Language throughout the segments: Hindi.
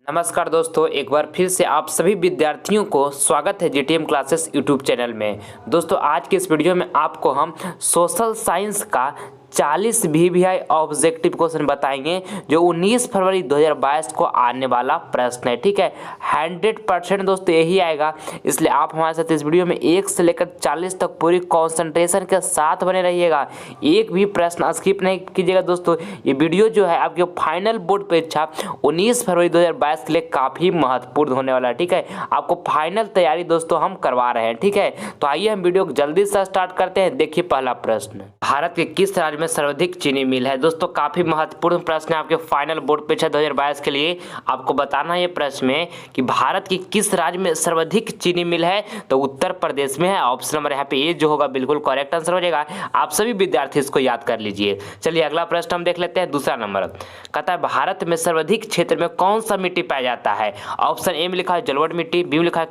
नमस्कार दोस्तों, एक बार फिर से आप सभी विद्यार्थियों को स्वागत है जीटीएम क्लासेस यूट्यूब चैनल में। दोस्तों आज के इस वीडियो में आपको हम सोशल साइंस का 40 वीवीआई ऑब्जेक्टिव क्वेश्चन बताएंगे जो 19 फरवरी 2022 को आने वाला प्रश्न है। ठीक है, 100% दोस्तों यही आएगा, इसलिए आप हमारे साथ इस वीडियो में 1 से लेकर 40 तक पूरी कंसंट्रेशन के साथ बने रहिएगा। एक भी प्रश्न स्किप नहीं कीजिएगा दोस्तों। ये वीडियो जो है आपके फाइनल बोर्ड परीक्षा 19 फरवरी 2022 के लिए काफ़ी महत्वपूर्ण होने वाला है। ठीक है, आपको फाइनल तैयारी दोस्तों हम करवा रहे हैं। ठीक है, तो आइए हम वीडियो जल्दी से स्टार्ट करते हैं। देखिए पहला प्रश्न, भारत के किस राज्य में सर्वाधिक चीनी मिल है? दोस्तों काफी महत्वपूर्ण प्रश्न है आपके फाइनल बोर्ड परीक्षा 2022 के लिए। आपको बताना है ये प्रश्न में कि भारत के किस राज्य में सर्वाधिक चीनी मिल है, तो उत्तर प्रदेश में है। ऑप्शन नंबर यहाँ पे ए जो होगा बिल्कुल करेक्ट आंसर हो जाएगा। आप सभी विद्यार्थी इसको याद कर लीजिए। चलिए अगला प्रश्न हम देख लेते हैं। दूसरा नंबर कहता है भारत में सर्वाधिक क्षेत्र में कौन सा मिट्टी पाया जाता है? ऑप्शन ए में लिखा है जलोढ़ मिट्टी, बी में लिखा है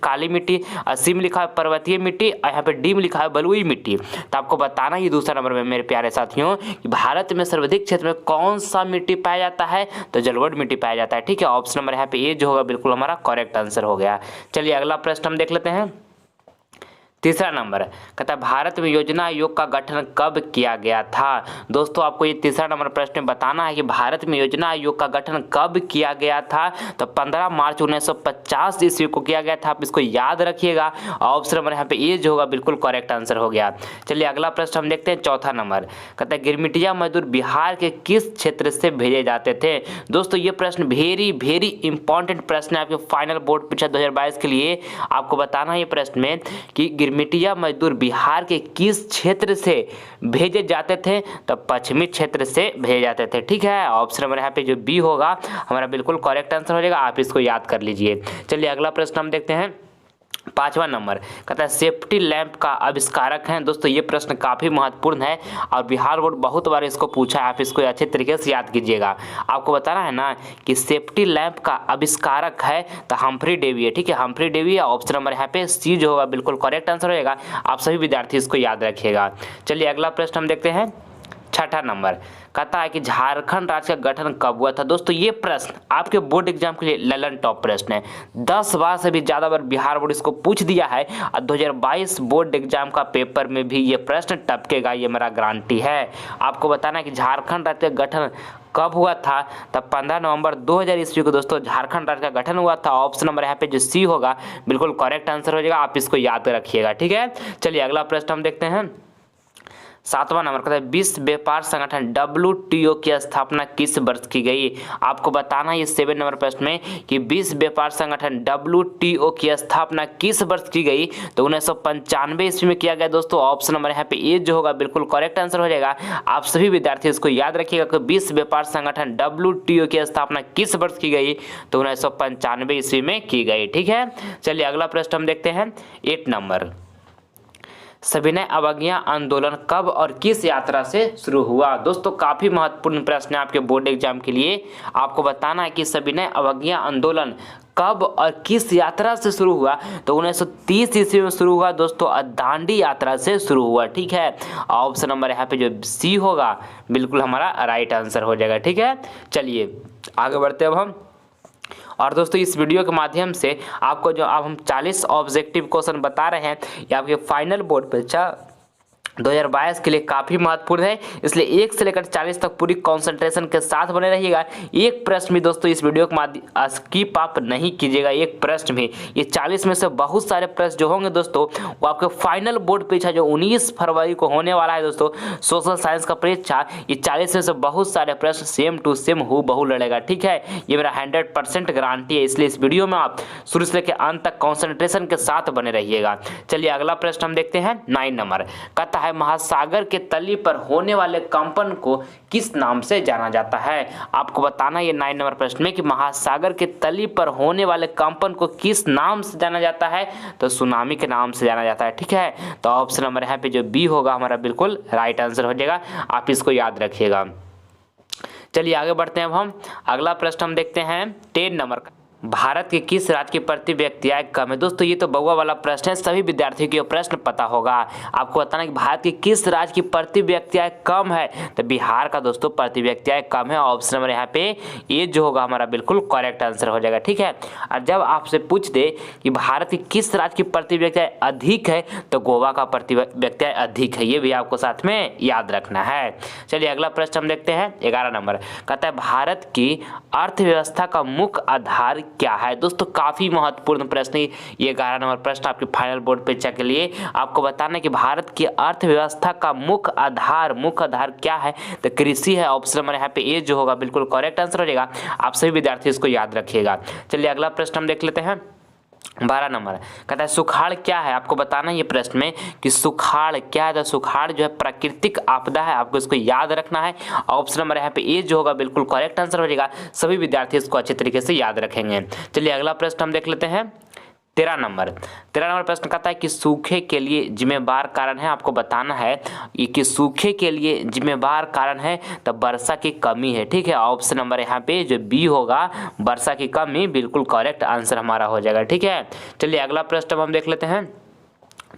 काली मिट्टी, सी में लिखा है पर्वतीय मिट्टी और यहाँ पे डी में लिखा है बलुई मिट्टी। तो आपको बताना ये दूसरा नंबर में मेरे प्यारे साथियों कि भारत में सर्वाधिक क्षेत्र में कौन सा मिट्टी पाया जाता है, तो जलोढ़ मिट्टी पाया जाता है। ठीक है, ऑप्शन नंबर यहाँ पे ए जो होगा बिल्कुल हमारा करेक्ट आंसर हो गया। चलिए अगला प्रश्न हम देख लेते हैं। तीसरा नंबर कहता है भारत में योजना आयोग का गठन कब किया गया था? दोस्तों आपको ये तीसरा नंबर प्रश्न में बताना है कि भारत में योजना आयोग का गठन कब किया गया था। तो 15 मार्च 1950 ईस्वी को किया गया था। आप इसको याद रखिएगा। ऑप्शन नंबर यहाँ पे ए जो होगा बिल्कुल करेक्ट आंसर हो गया। चलिए अगला प्रश्न हम देखते हैं। चौथा नंबर कहता है गिरमिटिया मजदूर बिहार के किस क्षेत्र से भेजे जाते थे? दोस्तों ये प्रश्न वेरी इंपॉर्टेंट प्रश्न है आपके फाइनल बोर्ड परीक्षा 2022 के लिए। आपको बताना है ये प्रश्न में कि गिरमिटिया मजदूर बिहार के किस क्षेत्र से भेजे जाते थे? तो पश्चिमी क्षेत्र से भेजे जाते थे। ठीक है, ऑप्शन नंबर यहाँ पे जो बी होगा हमारा बिल्कुल करेक्ट आंसर हो जाएगा। आप इसको याद कर लीजिए। चलिए अगला प्रश्न हम देखते हैं। पांचवा नंबर कहता है सेफ्टी लैंप का आविष्कारक है। दोस्तों ये प्रश्न काफी महत्वपूर्ण है और बिहार बोर्ड बहुत बार इसको पूछा है। आप इसको अच्छे तरीके से याद कीजिएगा। आपको बताना है ना कि सेफ्टी लैंप का आविष्कारक है तो हम्फ्री डेवी है। ठीक है, हम्फ्री डेवी है। ऑप्शन नंबर यहाँ पे सी जो होगा बिल्कुल करेक्ट आंसर हो जाएगा। आप सभी विद्यार्थी इसको याद रखिएगा। चलिए अगला प्रश्न हम देखते हैं। छठा नंबर कहता है कि झारखंड राज्य का गठन कब हुआ था? दोस्तों ये प्रश्न आपके बोर्ड एग्जाम के लिए ललन टॉप प्रश्न है। 10 बार से भी ज्यादा बार बिहार बोर्ड इसको पूछ दिया है और 2022 बोर्ड एग्जाम का पेपर में भी ये प्रश्न टपकेगा, ये मेरा गारंटी है। आपको बताना है कि झारखंड राज्य का गठन कब हुआ था? तब 15 नवंबर 2000 ईस्वी को दोस्तों झारखंड राज्य का गठन हुआ था। ऑप्शन नंबर यहाँ पे जो सी होगा बिल्कुल करेक्ट आंसर हो जाएगा। आप इसको याद रखिएगा। ठीक है, चलिए अगला प्रश्न हम देखते हैं। सातवां नंबर कहता है विश्व व्यापार संगठन WTO की स्थापना किस वर्ष की गई? आपको बताना है ये 7 नंबर प्रश्न में कि विश्व व्यापार संगठन WTO की स्थापना किस वर्ष की गई? तो 1995 ईस्वी में किया गया दोस्तों। ऑप्शन नंबर यहाँ पे ए जो होगा बिल्कुल करेक्ट आंसर हो जाएगा। आप सभी विद्यार्थी इसको याद रखिएगा कि विश्व व्यापार संगठन WTO की स्थापना किस वर्ष की गई? तो 1995 ईस्वी में की गई। ठीक है, चलिए अगला प्रश्न हम देखते हैं। 8 नंबर सविनय अवज्ञा आंदोलन कब और किस यात्रा से शुरू हुआ? दोस्तों काफी महत्वपूर्ण प्रश्न है आपके बोर्ड एग्जाम के लिए। आपको बताना है कि सविनय अवज्ञा आंदोलन कब और किस यात्रा से शुरू हुआ? तो 1930 ईस्वी में शुरू हुआ दोस्तों, दांडी यात्रा से शुरू हुआ। ठीक है, ऑप्शन नंबर यहाँ पे जो सी होगा बिल्कुल हमारा राइट आंसर हो जाएगा। ठीक है, चलिए आगे बढ़ते अब हम। और दोस्तों इस वीडियो के माध्यम से आपको जो अब हम 40 ऑब्जेक्टिव क्वेश्चन बता रहे हैं ये आपके फाइनल बोर्ड परीक्षा 2022 के लिए काफ़ी महत्वपूर्ण है, इसलिए 1 से लेकर 40 तक पूरी कंसंट्रेशन के साथ बने रहिएगा। एक प्रश्न भी दोस्तों इस वीडियो के माध्यम स्किप आप नहीं कीजिएगा। एक प्रश्न भी, ये 40 में से बहुत सारे प्रश्न जो होंगे दोस्तों वो आपके फाइनल बोर्ड परीक्षा जो 19 फरवरी को होने वाला है दोस्तों सोशल साइंस का परीक्षा, ये 40 में से बहुत सारे प्रश्न सेम टू सेम हूबहू लड़ेगा। ठीक है, ये मेरा 100% गारंटी है, इसलिए इस वीडियो में आप शुरू से लेकर अंत तक कॉन्सेंट्रेशन के साथ बने रहिएगा। चलिए अगला प्रश्न हम देखते हैं। 9 नंबर कहता है महासागर के तली पर होने वाले कंपन को किस नाम से जाना जाता है? आपको बताना ये 9 नंबर प्रश्न में कि महासागर के तली पर होने वाले कंपन को किस नाम से जाना जाता है? तो सुनामी के नाम से जाना जाता है। ठीक है, तो ऑप्शन नंबर यहाँ पे जो बी होगा हमारा बिल्कुल राइट आंसर हो जाएगा। आप इसको याद रखिएगा। चलिए आगे बढ़ते हैं। अब हम अगला प्रश्न हम देखते हैं 10 नंबर का। भारत के किस राज्य की प्रति व्यक्ति आय कम है। दोस्तों ये तो बउआ वाला प्रश्न है, सभी विद्यार्थियों को प्रश्न पता होगा। आपको बताना कि भारत के किस राज्य की प्रति व्यक्ति आय कम है, तो बिहार का दोस्तों प्रति व्यक्ति आय कम है। ऑप्शन नंबर यहाँ पे ये जो होगा हमारा बिल्कुल करेक्ट आंसर हो जाएगा, ठीक है। और जब आपसे पूछ दे कि भारत के किस राज्य की प्रति व्यक्ति आय अधिक है, तो गोवा का प्रति व्यक्ति आय अधिक है, ये भी आपको साथ में याद रखना है। चलिए अगला प्रश्न हम देखते हैं 11 नंबर। कहता है भारत की अर्थव्यवस्था का मुख्य आधार क्या है। दोस्तों काफी महत्वपूर्ण प्रश्न ये 11 नंबर प्रश्न आपके फाइनल बोर्ड परीक्षा के लिए। आपको बताना है कि भारत की अर्थव्यवस्था का मुख्य आधार क्या है, तो कृषि है। ऑप्शन नंबर यहाँ पे ए जो होगा बिल्कुल करेक्ट आंसर हो जाएगा। आप सभी विद्यार्थी इसको याद रखिएगा। चलिए अगला प्रश्न हम देख लेते हैं 12 नंबर। कहता है सुखाड़ क्या है। आपको बताना है ये प्रश्न में कि सुखाड़ क्या है, तो सुखाड़ जो है प्राकृतिक आपदा है, आपको इसको याद रखना है। ऑप्शन नंबर यहाँ पे ए जो होगा बिल्कुल करेक्ट आंसर हो जाएगा। सभी विद्यार्थी इसको अच्छे तरीके से याद रखेंगे। चलिए अगला प्रश्न हम देख लेते हैं 13 नंबर प्रश्न कहता है कि सूखे के लिए जिम्मेवार कारण है। आपको बताना है कि सूखे के लिए जिम्मेवार कारण है, तो वर्षा की कमी है, ठीक है। ऑप्शन नंबर यहाँ पे जो बी होगा वर्षा की कमी बिल्कुल करेक्ट आंसर हमारा हो जाएगा, ठीक है। चलिए अगला प्रश्न हम देख लेते हैं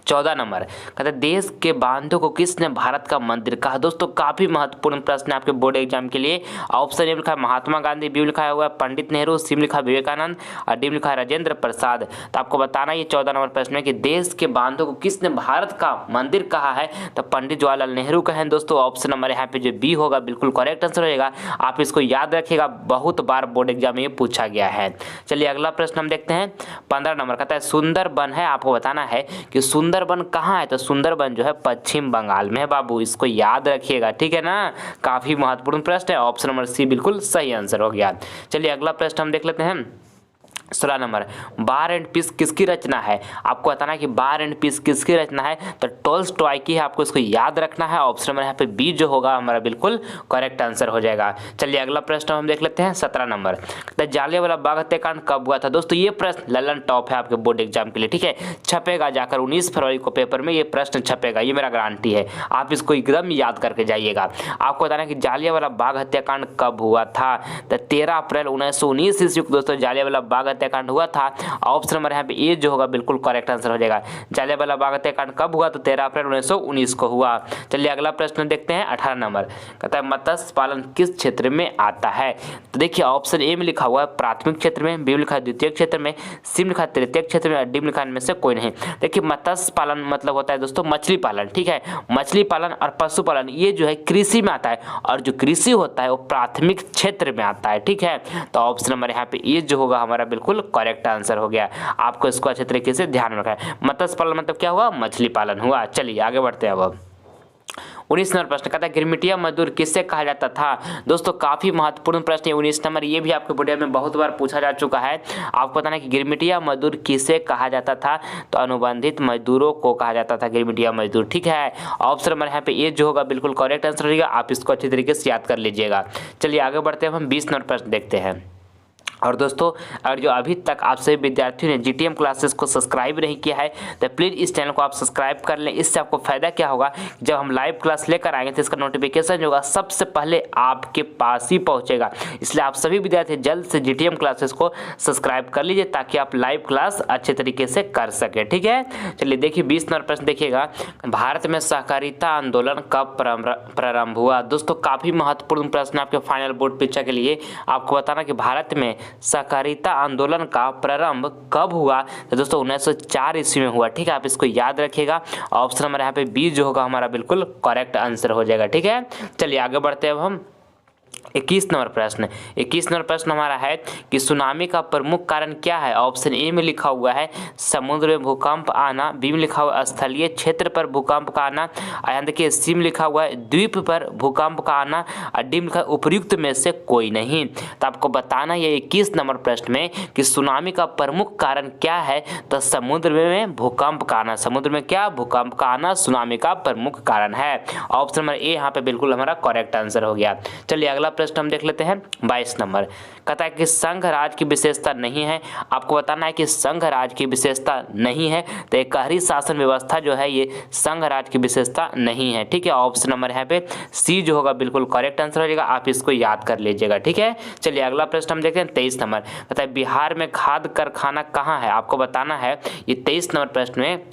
14 नंबर। कहते हैं देश के बांधों को किसने भारत का मंदिर कहा। दोस्तों काफी महत्वपूर्ण प्रश्न है आपके बोर्ड एग्जाम के लिए। ऑप्शन ए लिखा है महात्मा गांधी, बी लिखा हुआ है पंडित नेहरू, सी लिखा है विवेकानंद और डी लिखा है राजेंद्र प्रसाद। तो आपको बताना ये 14 नंबर प्रश्न है कि देश के बांधों को किसने भारत का मंदिर कहा है, तो पंडित जवाहरलाल नेहरू कहे दोस्तों। ऑप्शन नंबर यहाँ पे जो बी होगा बिल्कुल करेक्ट आंसर हो जाएगा। आप इसको याद रखिएगा, बहुत बार बोर्ड एग्जाम में ये पूछा गया है। चलिए अगला प्रश्न हम देखते हैं 15 नंबर। कहता है सुंदरबन है। आपको बताना है कि सुंदरबन कहाँ है, तो सुंदरबन जो है पश्चिम बंगाल में है बाबू, इसको याद रखिएगा, ठीक है ना। काफी महत्वपूर्ण प्रश्न है। ऑप्शन नंबर सी बिल्कुल सही आंसर हो गया। चलिए अगला प्रश्न हम देख लेते हैं 16 नंबर। वार एंड पीस किसकी रचना है। आपको बताना है कि वार एंड पीस किसकी रचना है, तो टॉल्स्टॉय की है, आपको इसको याद रखना है। ऑप्शन नंबर यहाँ पे बी जो होगा हमारा बिल्कुल करेक्ट आंसर हो जाएगा। चलिए अगला प्रश्न हम देख लेते हैं 17 नंबर। तो जलियांवाला बाग हत्याकांड कब हुआ था। दोस्तों ये प्रश्न ललन टॉप है आपके बोर्ड एग्जाम के लिए, ठीक है। छपेगा जाकर 19 फरवरी को पेपर में ये प्रश्न छपेगा, ये मेरा गारंटी है। आप इसको एकदम याद करके जाइएगा। आपको बताना है कि जलियांवाला बाग हत्याकांड कब हुआ था, तो 13 अप्रैल 1919 ईस्वी को दोस्तों जलियांवाला बाग हत्याकांड हुआ था। ऑप्शन नंबर यहाँ पे ए जो होगा बिल्कुल करेक्ट आंसर हो जाएगा। जलियांवाला बाग हत्याकांड कब हुआ, तो 13 अप्रैल 1919 को हुआ। चलिए अगला प्रश्न देखते हैं 18 नंबर। कहता है मत्स्य पालन किस क्षेत्र में आता है, तो देखिए ऑप्शन ए में लिखा हुआ है प्राथमिक क्षेत्र में, बी लिखा है द्वितीय क्षेत्र में, सी लिखा है तृतीय क्षेत्र में और डी लिखा है इनमें से कोई नहीं। देखिए मत्स्य पालन मतलब होता है दोस्तों मछली पालन, ठीक है। मछली पालन और पशुपालन ये जो है कृषि में आता है, और जो कृषि होता है वो प्राथमिक क्षेत्र में आता है, ठीक है। तो ऑप्शन नंबर यहाँ पे ए जो होगा हमारा बिल्कुल करेक्ट आंसर हो गया। आपको इसको अच्छे तरीके से ध्यान में रखना है। मत्स्य पालन मतलब क्या हुआ, मछली पालन हुआ। चलिए आगे बढ़ते हैं अब 19 नंबर प्रश्न। कहता है गिरमिटिया मजदूर किससे कहा जाता था। दोस्तों काफी महत्वपूर्ण प्रश्न है 19 नंबर, ये भी आपके वीडियो में बहुत बार पूछा जा चुका है। आपको बताना है कि गिरमिटिया मजदूर किसे कहा जाता था, तो अनुबंधित मजदूरों को कहा जाता था गिरमिटिया मजदूर, ठीक है। ऑप्शन नंबर यहाँ पे ए जो होगा बिल्कुल करेक्ट आंसर रहेगा। आप इसको अच्छी तरीके से याद कर लीजिएगा। चलिए आगे बढ़ते हैं, हम 20 नंबर प्रश्न देखते हैं। और दोस्तों अगर जो अभी तक आप सभी विद्यार्थियों ने जीटीएम क्लासेस को सब्सक्राइब नहीं किया है, तो प्लीज़ इस चैनल को आप सब्सक्राइब कर लें। इससे आपको फ़ायदा क्या होगा, जब हम लाइव क्लास लेकर आएंगे तो इसका नोटिफिकेशन जो होगा सबसे पहले आपके पास ही पहुंचेगा। इसलिए आप सभी विद्यार्थी जल्द से जीटीएम क्लासेस को सब्सक्राइब कर लीजिए, ताकि आप लाइव क्लास अच्छे तरीके से कर सकें, ठीक है। चलिए देखिए 20 नंबर प्रश्न देखिएगा। भारत में सहकारिता आंदोलन कब प्रारंभ हुआ। दोस्तों काफ़ी महत्वपूर्ण प्रश्न आपके फाइनल बोर्ड परीक्षा के लिए। आपको बताना कि भारत में सहकारिता आंदोलन का प्रारंभ कब हुआ, तो दोस्तों 1904 ईस्वी में हुआ, ठीक है। आप इसको याद रखिएगा। ऑप्शन नंबर यहाँ पे बी जो होगा हमारा बिल्कुल करेक्ट आंसर हो जाएगा, ठीक है। चलिए आगे बढ़ते हैं अब हम 21 नंबर प्रश्न। 21 नंबर प्रश्न हमारा है कि सुनामी का प्रमुख कारण क्या है। ऑप्शन ए में लिखा हुआ है समुद्र में भूकंप आना, बी में लिखा हुआ है स्थलीय क्षेत्र पर भूकंप का आना, यहाँ देखिए सी में लिखा हुआ है द्वीप पर भूकंप का आना, और डी में लिखा है उपयुक्त में से कोई नहीं। तो आपको बताना है 21 नंबर प्रश्न में कि सुनामी का प्रमुख कारण क्या है, तो समुद्र में भूकंप का आना। समुद्र में क्या, भूकंप का आना सुनामी का प्रमुख कारण है। ऑप्शन नंबर ए यहाँ पे बिल्कुल हमारा करेक्ट आंसर हो गया। चलिए अगला प्रश्न हम देख लेते हैं 22 नंबर। कहता है कि संघ राज्य की विशेषता नहीं है। आपको बताना है कि संघ राज्य की विशेषता नहीं है, तो एक कहरी शासन व्यवस्था जो है ये संघ राज्य की विशेषता नहीं है। ठीक है, ऑप्शन नंबर यहाँ पे सी जो होगा बिल्कुल करेक्ट आंसर हो जाएगा। आप इसको याद कर लीजिएगा। ठीक है, चलिए अगला प्रश्न हम देखते हैं 23 नंबर। कहता है बिहार में खाद्य कारखाना कहाँ है। आपको बताना है ये 23 नंबर प्रश्न में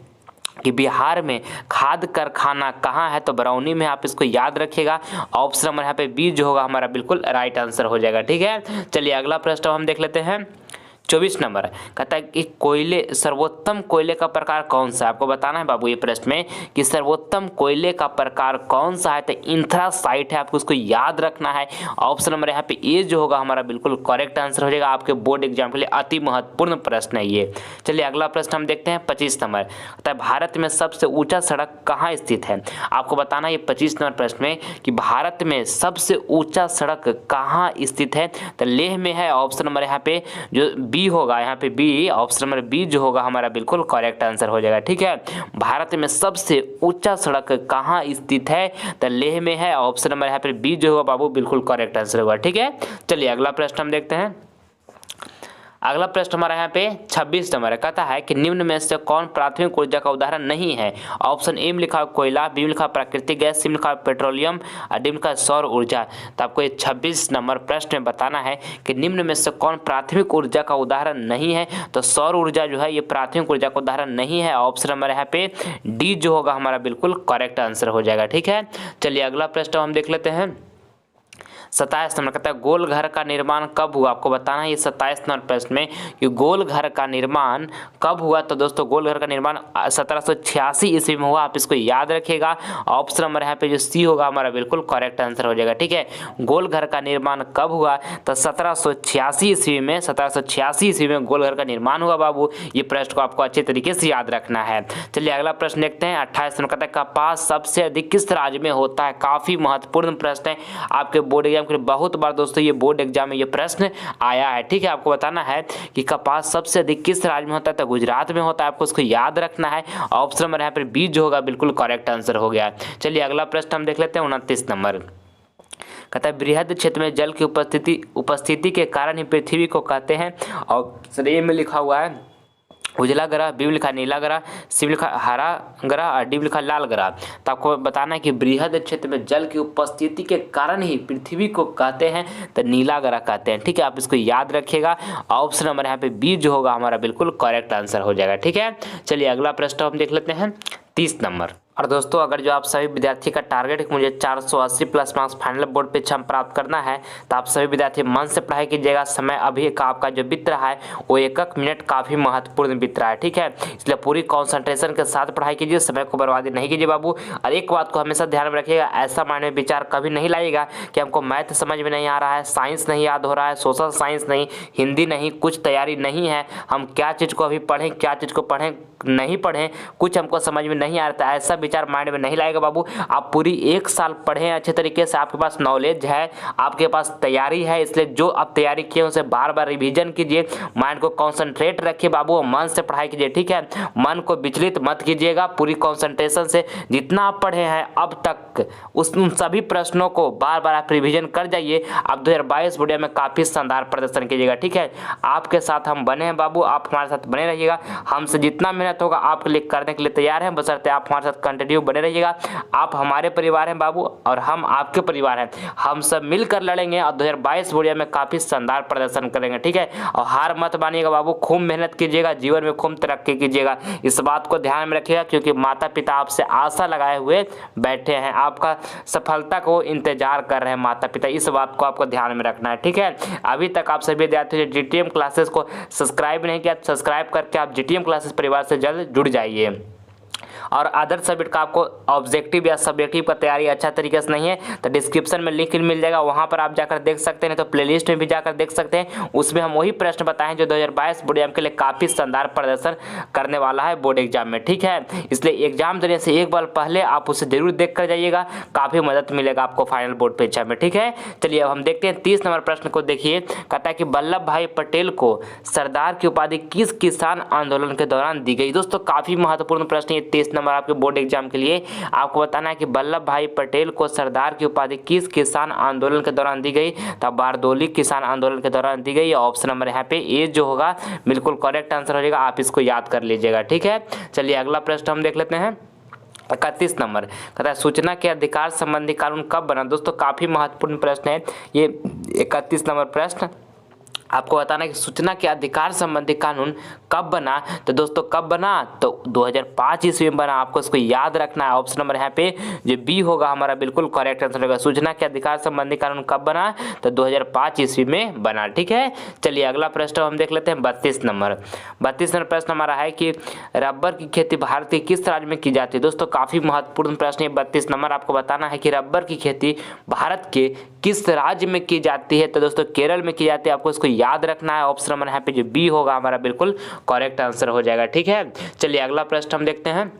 कि बिहार में खाद्य कारखाना कहाँ है, तो बरौनी में। आप इसको याद रखिएगा। ऑप्शन नंबर यहाँ पे बी जो होगा हमारा बिल्कुल राइट आंसर हो जाएगा। ठीक है, चलिए अगला प्रश्न हम देख लेते हैं 24 नंबर। कहता है कि सर्वोत्तम कोयले का प्रकार कौन सा है। आपको बताना है बाबू ये प्रश्न में कि सर्वोत्तम कोयले का प्रकार कौन सा है, तो इंथ्रासाइट है। आपको उसको याद रखना है। ऑप्शन नंबर यहाँ पे ए जो होगा हमारा बिल्कुल करेक्ट आंसर हो जाएगा। आपके बोर्ड एग्जाम के लिए अति महत्वपूर्ण प्रश्न है ये। चलिए अगला प्रश्न हम देखते हैं 25 नंबर। कहता है भारत में सबसे ऊंचा सड़क कहाँ स्थित है। आपको बताना है ये 25 नंबर प्रश्न में कि भारत में सबसे ऊंचा सड़क कहाँ स्थित है, तो लेह में है। ऑप्शन नंबर यहाँ पे जो बी होगा, यहाँ पे बी, ऑप्शन नंबर बी जो होगा हमारा बिल्कुल करेक्ट आंसर हो जाएगा। ठीक है, भारत में सबसे ऊंचा सड़क कहाँ स्थित है, तो लेह में है। ऑप्शन नंबर यहाँ पे बी जो होगा बाबू बिल्कुल करेक्ट आंसर होगा। ठीक है, चलिए अगला प्रश्न हम देखते हैं। अगला प्रश्न हमारा यहाँ पे 26 नंबर है। कहता है कि निम्न में से कौन प्राथमिक ऊर्जा का उदाहरण नहीं है। ऑप्शन ए में लिखा है कोयला, बी में लिखा है प्राकृतिक गैस, सी में लिखा है पेट्रोलियम और डी में लिखा है सौर ऊर्जा। तो आपको ये 26 नंबर प्रश्न में बताना है कि निम्न में से कौन प्राथमिक ऊर्जा का उदाहरण नहीं है, तो सौर ऊर्जा जो है ये प्राथमिक ऊर्जा का उदाहरण नहीं है। ऑप्शन नंबर यहाँ पे डी जो होगा हमारा बिल्कुल करेक्ट आंसर हो जाएगा। ठीक है, चलिए अगला प्रश्न हम देख लेते हैं 27 नंबर। कहता है गोल घर का निर्माण कब हुआ। आपको बताना है ये 27 नंबर प्रश्न में कि गोल घर का निर्माण कब हुआ, तो दोस्तों गोल घर का निर्माण 1786 ईस्वी में हुआ। आप इसको याद रखिएगा। ऑप्शन नंबर यहाँ पे जो सी होगा हमारा बिल्कुल करेक्ट आंसर हो जाएगा। ठीक है, गोल घर का निर्माण कब हुआ, तो 1786 ईस्वी में, 1786 ईस्वी में गोल घर का निर्माण हुआ बाबू। ये प्रश्न को आपको अच्छे तरीके से याद रखना है। चलिए अगला प्रश्न देखते हैं 28 नंबर। कहता है कपास सबसे अधिक किस राज्य में होता है। काफी महत्वपूर्ण प्रश्न है आपके बोर्ड एग्जाम के लिए। बहुत बार दोस्तों ये बोर्ड एग्जाम में ये प्रश्न आया है। ठीक है, आपको बताना है कि कपास सबसे अधिक किस राज्य में होता है, तो गुजरात में होता है। आपको इसको याद रखना है। ऑप्शन नंबर यहाँ पर बी जो होगा बिल्कुल करेक्ट आंसर हो गया। चलिए अगला प्रश्न हम देख लेते हैं 29 नंबर। कहता है बृहद क्षेत्र में जल की उपस्थिति के कारण ही पृथ्वी को कहते हैं। ऑप्शन ए में लिखा हुआ है उजला ग्रह, बी लिखा नीला ग्रह, सी लिखा हरा ग्रह और डी लिखा लाल ग्रह। तो आपको बताना है कि बृहद क्षेत्र में जल की उपस्थिति के कारण ही पृथ्वी को कहते हैं, तो नीला ग्रह कहते हैं। ठीक है, आप इसको याद रखिएगा। ऑप्शन नंबर यहाँ पे बी जो होगा हमारा बिल्कुल करेक्ट आंसर हो जाएगा। ठीक है, चलिए अगला प्रश्न हम देख लेते हैं 30 नंबर। और दोस्तों अगर जो आप सभी विद्यार्थी का टारगेट है कि मुझे 480 प्लस मार्क्स फाइनल बोर्ड पे प्राप्त करना है, तो आप सभी विद्यार्थी मन से पढ़ाई कीजिएगा। समय अभी का आपका जो बीत रहा है वो 1-1 मिनट काफ़ी महत्वपूर्ण बीत रहा है। ठीक है, इसलिए पूरी कॉन्सेंट्रेशन के साथ पढ़ाई कीजिए, समय को बर्बादी नहीं कीजिए बाबू। और एक बात को हमेशा ध्यान में रखिएगा, ऐसा माइंड में विचार कभी नहीं लाइएगा कि हमको मैथ समझ में नहीं आ रहा है, साइंस नहीं याद हो रहा है, सोशल साइंस नहीं, हिंदी नहीं, कुछ तैयारी नहीं है, हम क्या चीज़ को अभी पढ़ें, क्या चीज़ को पढ़ें नहीं पढ़ें, कुछ हमको समझ में नहीं आ रहा है, ऐसा विचार माइंड में नहीं लाएगा बाबू। आप पूरी 1 साल पढ़ें अच्छे तरीके से, आपके पास नॉलेज है, आपके पास तैयारी है, इसलिए जो आप तैयारी किए उसे बार बार रिवीजन कीजिए, माइंड को कॉन्सेंट्रेट रखिए बाबू, मन से पढ़ाई कीजिए। ठीक है, मन को विचलित मत कीजिएगा, पूरी कॉन्सेंट्रेशन से जितना आप पढ़े हैं अब तक उन सभी प्रश्नों को बार बार आप रिवीजन कर जाइए। आप 2022 बोर्ड में काफ़ी शानदार प्रदर्शन कीजिएगा। ठीक है, आपके साथ हम बने हैं बाबू, आप हमारे साथ बने रहिएगा। हमसे जितना मेहनत होगा आपके लिए करने के लिए तैयार हैं, बशर्ते आप हमारे साथ कंटिन्यू बने रहिएगा। आप हमारे परिवार हैं बाबू और हम आपके परिवार हैं, हम सब मिलकर लड़ेंगे और 2022 बोर्ड में काफ़ी शानदार प्रदर्शन करेंगे। ठीक है, और हार मत मानिएगा बाबू, खूब मेहनत कीजिएगा, जीवन में खूब तरक्की कीजिएगा। इस बात को ध्यान में रखिएगा क्योंकि माता पिता आपसे आशा लगाए हुए बैठे हैं, आपका सफलता को इंतजार कर रहे हैं माता पिता, इस बात को आपको ध्यान में रखना है। ठीक है, अभी तक आप सभी विद्यार्थियों ने जीटीएम क्लासेस को सब्सक्राइब नहीं किया, सब्सक्राइब करके आप जीटीएम क्लासेस परिवार से जल्द जुड़ जाइए। और अदर सब्जेक्ट का आपको ऑब्जेक्टिव या सब्जेक्टिव का तैयारी अच्छा तरीके से नहीं है तो डिस्क्रिप्शन में लिंक मिल जाएगा, वहां पर आप जाकर देख सकते हैं, तो प्लेलिस्ट में भी जाकर देख सकते हैं। उसमें हम वही प्रश्न बताएं जो 2022 बोर्ड एग्जाम के लिए काफ़ी शानदार प्रदर्शन करने वाला है बोर्ड एग्जाम में। ठीक है, इसलिए एग्जाम देने से एक बार पहले आप उसे जरूर देख कर जाइएगा, काफ़ी मदद मिलेगा आपको फाइनल बोर्ड परीक्षा में। ठीक है, चलिए अब हम देखते हैं 30 नंबर प्रश्न को। देखिए, कहता है कि वल्लभ भाई पटेल को सरदार की उपाधि किस किसान आंदोलन के दौरान दी गई। दोस्तों काफ़ी महत्वपूर्ण प्रश्न ये 30 नंबर आपके बोर्ड एग्जाम के लिए। आपको बताना है कि वल्लभ भाई पटेल को सरदार की उपाधि किस किसान आंदोलन के दौरान दी गई, तो बारदोली किसान आंदोलन के दौरान दी गई। ऑप्शन नंबर यहाँ पे ए जो होगा बिल्कुल करेक्ट आंसर हो जाएगा, आप इसको याद कर लीजिएगा। ठीक है, चलिए अगला प्रश्न हम देख लेते हैं। 31 नंबर कहता है सूचना के अधिकार संबंधी कानून कब बना। दोस्तों काफी महत्वपूर्ण प्रश्न है ये 31 नंबर प्रश्न। आपको बताना है कि सूचना के अधिकार संबंधी कानून कब बना, तो दोस्तों कब बना, तो 2005 ईस्वी में बना। आपको इसको याद रखना है। ऑप्शन नंबर यहाँ पे जो बी होगा हमारा बिल्कुल करेक्ट आंसर होगा। सूचना के अधिकार संबंधी कानून कब बना, तो 2005 ईस्वी में बना। ठीक है, चलिए अगला प्रश्न हम देख लेते हैं 32 नंबर। 32 नंबर प्रश्न हमारा है कि रबर की खेती भारत के किस राज्य में की जाती है। दोस्तों काफी महत्वपूर्ण प्रश्न है 32 नंबर। आपको बताना है कि रबर की खेती भारत के किस राज्य में की जाती है, तो दोस्तों केरल में की जाती है। आपको इसको याद रखना है। ऑप्शन नंबर यहाँ पे जो बी होगा हमारा बिल्कुल करेक्ट आंसर हो जाएगा। ठीक है, चलिए अगला प्रश्न हम देखते हैं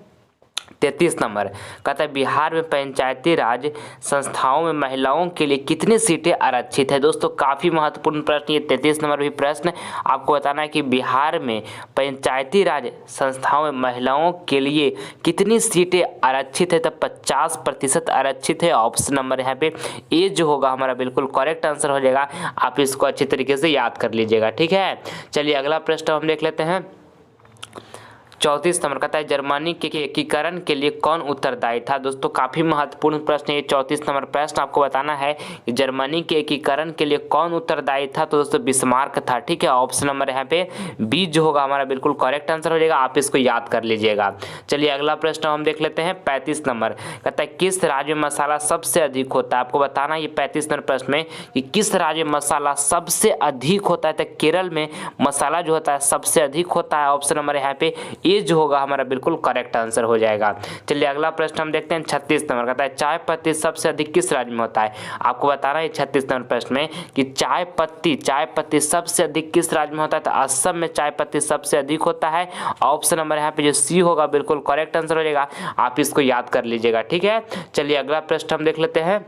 33 नंबर कहता है बिहार में पंचायती राज संस्थाओं में महिलाओं के लिए कितनी सीटें आरक्षित है। दोस्तों काफी महत्वपूर्ण प्रश्न ये 33 नंबर भी प्रश्न। आपको बताना है कि बिहार में पंचायती राज संस्थाओं में महिलाओं के लिए कितनी सीटें आरक्षित है, तो 50% आरक्षित है। ऑप्शन नंबर यहाँ पे ए जो होगा हमारा बिल्कुल करेक्ट आंसर हो जाएगा, आप इसको अच्छी तरीके से याद कर लीजिएगा। ठीक है, चलिए अगला प्रश्न हम देख लेते हैं 34 नंबर कहता है जर्मनी के एकीकरण के लिए कौन उत्तरदायी था। दोस्तों काफी महत्वपूर्ण प्रश्न है 34 नंबर प्रश्न। आपको बताना है कि जर्मनी के एकीकरण के लिए कौन उत्तरदायी था, तो दोस्तों बिस्मार्क था। ठीक है, ऑप्शन नंबर यहाँ पे बी जो होगा हमारा बिल्कुल करेक्ट आंसर हो जाएगा, आप इसको याद कर लीजिएगा। चलिए अगला प्रश्न हम देख लेते हैं 35 नंबर कहता है किस राज्य में मसाला सबसे अधिक होता है। आपको बताना है ये 35 नंबर प्रश्न में कि किस राज्य में मसाला सबसे अधिक होता है, तो केरल में मसाला जो होता है सबसे अधिक होता है। ऑप्शन नंबर यहाँ पे ये जो होगा हमारा बिल्कुल करेक्ट आंसर हो जाएगा। चलिए अगला प्रश्न हम देखते हैं 36 नंबर कहता है चाय पत्ती सबसे अधिक किस राज्य में होता है। आपको बताना है 36 नंबर प्रश्न में कि चाय पत्ती सबसे अधिक किस राज्य में होता है, तो असम में चाय पत्ती सबसे अधिक होता है। ऑप्शन नंबर यहाँ पे जो सी होगा बिल्कुल करेक्ट आंसर हो जाएगा, आप इसको याद कर लीजिएगा। ठीक है, चलिए अगला प्रश्न हम देख लेते हैं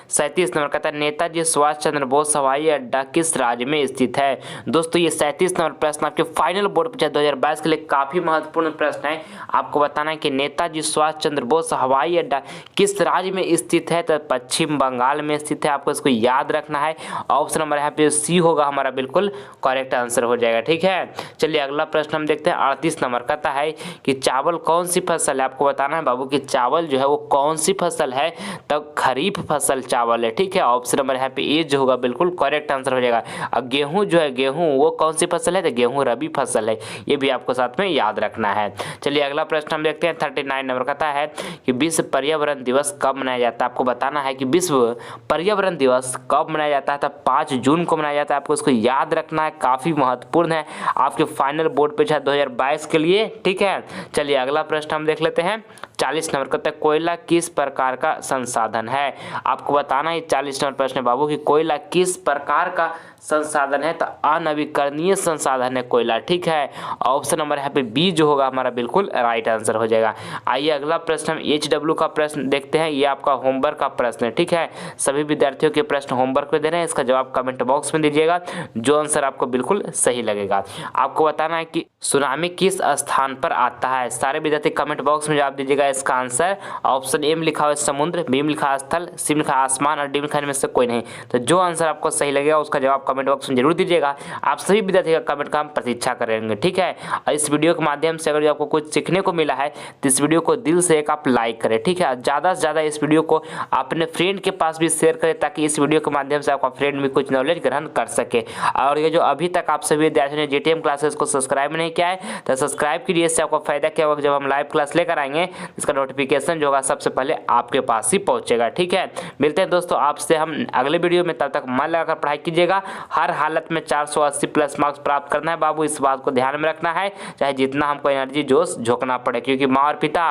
37 नंबर कहता है नेताजी सुभाष चंद्र बोस हवाई अड्डा किस राज्य में स्थित है। दोस्तों ये 37 नंबर प्रश्न आपके फाइनल बोर्ड परीक्षा 2022 के लिए काफी महत्वपूर्ण प्रश्न है। आपको बताना है कि नेताजी सुभाष चंद्र बोस हवाई अड्डा किस राज्य में स्थित है, तो पश्चिम बंगाल में स्थित है। आपको इसको याद रखना है। ऑप्शन नंबर यहाँ पे सी होगा हमारा बिल्कुल करेक्ट आंसर हो जाएगा। ठीक है, चलिए अगला प्रश्न हम देखते हैं 38 नंबर कहता है कि चावल कौन सी फसल है। आपको बताना है बाबू कि चावल जो है वो कौन सी फसल है, तो खरीफ फसल चावल है। ठीक है, ऑप्शन नंबर यहाँ पे ए जो होगा बिल्कुल करेक्ट आंसर हो जाएगा। अब गेहूं जो है गेहूं वो कौन सी फसल है, तो गेहूं रबी फसल है। ये भी आपको साथ में याद रखना है। चलिए अगला प्रश्न हम देखते हैं 39 नंबर कहता है कि विश्व पर्यावरण दिवस कब मनाया जाता है। आपको बताना है कि विश्व पर्यावरण दिवस कब मनाया जाता है, तो 5 जून को मनाया जाता है। आपको इसको याद रखना है, काफी महत्वपूर्ण है आपके फाइनल बोर्ड परीक्षा 2022 के लिए। ठीक है, चलिए अगला प्रश्न हम देख लेते हैं 40 नंबर कहता है कोयला किस प्रकार का संसाधन है। आपको बताना है 40 नंबर प्रश्न है बाबू कि कोयला किस प्रकार का संसाधन है, तो अनवीकरणीय संसाधन है कोयला। ठीक है, ऑप्शन नंबर यहाँ पे बी जो होगा हमारा बिल्कुल राइट आंसर हो जाएगा। आइए अगला प्रश्न हम HW का प्रश्न देखते हैं। ये आपका होमवर्क का प्रश्न है। ठीक है, सभी विद्यार्थियों के प्रश्न होमवर्क में दे रहे हैं, इसका जवाब कमेंट बॉक्स में दीजिएगा, जो आंसर आपको बिल्कुल सही लगेगा। आपको बताना है कि सुनामी किस स्थान पर आता है। सारे विद्यार्थी कमेंट बॉक्स में जवाब दीजिएगा। इसका आंसर ऑप्शन ए में लिखा हुआ समुद्र, बी में लिखा स्थल, सी में लिखा आसमान और डी में लिखा इनमें से कोई नहीं। तो जो आंसर आपको सही लगेगा उसका जवाब कमेंट बॉक्स में जरूर दीजिएगा। आप सभी विद्यार्थी का कमेंट का हम प्रतीक्षा करेंगे। ठीक है, और इस वीडियो के माध्यम से अगर आपको कुछ सीखने को मिला है तो इस वीडियो को दिल से एक आप लाइक करें। ठीक है, ज़्यादा से ज़्यादा इस वीडियो को अपने फ्रेंड के पास भी शेयर करें, ताकि इस वीडियो के माध्यम से आपका फ्रेंड भी कुछ नॉलेज ग्रहण कर सके। और ये जो अभी तक आप सभी विद्यार्थियों ने JTM क्लासेस को सब्सक्राइब नहीं किया है तो सब्सक्राइब कीजिए। इससे आपको फायदा क्या होगा, जब हम लाइव क्लास लेकर आएंगे इसका नोटिफिकेशन जो होगा सबसे पहले आपके पास ही पहुंचेगा। ठीक है, मिलते हैं दोस्तों आपसे हम अगले वीडियो में। तब तक मन लगाकर पढ़ाई कीजिएगा। हर हालत में 480 प्लस मार्क्स प्राप्त करना है बाबू, इस बात को ध्यान में रखना है, चाहे जितना हमको एनर्जी जोश झोंकना पड़े, क्योंकि माँ और पिता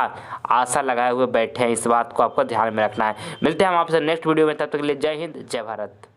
आशा लगाए हुए बैठे हैं। इस बात को आपको ध्यान में रखना है। मिलते हैं हम आपसे नेक्स्ट वीडियो में, तब तक के लिए जय हिंद जय भारत।